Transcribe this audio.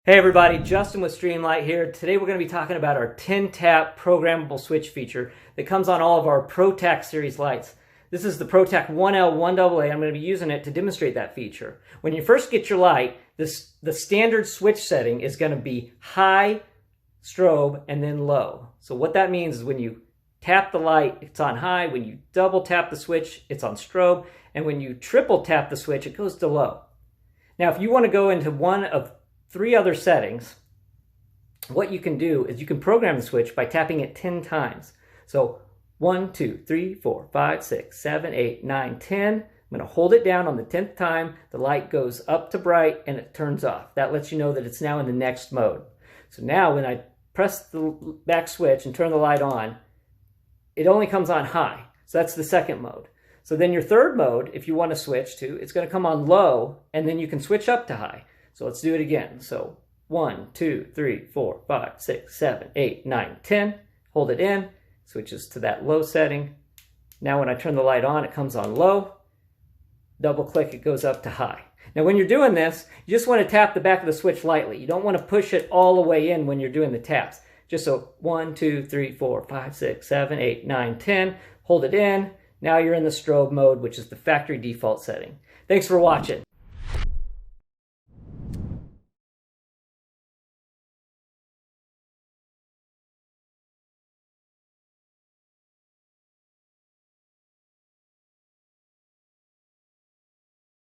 Hey everybody, Justin with Streamlight here. Today we're going to be talking about our 10-tap programmable switch feature that comes on all of our ProTac series lights. This is the ProTac 1L 1AA. I'm going to be using it to demonstrate that feature. When you first get your light, the standard switch setting is going to be high, strobe, and then low. So what that means is when you tap the light, it's on high. When you double tap the switch, it's on strobe. And when you triple tap the switch, it goes to low. Now if you want to go into one of three other settings, what you can do is you can program the switch by tapping it 10 times. So 1, 2, 3, 4, 5, 6, 7, 8, 9, 10. I'm going to hold it down on the 10th time. The light goes up to bright and it turns off. That lets you know that it's now in the next mode. So now when I press the back switch and turn the light on, it only comes on high. So that's the second mode. So then your third mode, if you want to switch to, it's going to come on low and then you can switch up to high. So let's do it again. So 1, 2, 3, 4, 5, 6, 7, 8, 9, 10. Hold it in, switches to that low setting. Now when I turn the light on, it comes on low. Double click, it goes up to high. Now when you're doing this, you just want to tap the back of the switch lightly. You don't want to push it all the way in when you're doing the taps. Just so 1, 2, 3, 4, 5, 6, 7, 8, 9, 10. Hold it in. Now you're in the strobe mode, which is the factory default setting. Thanks for watching.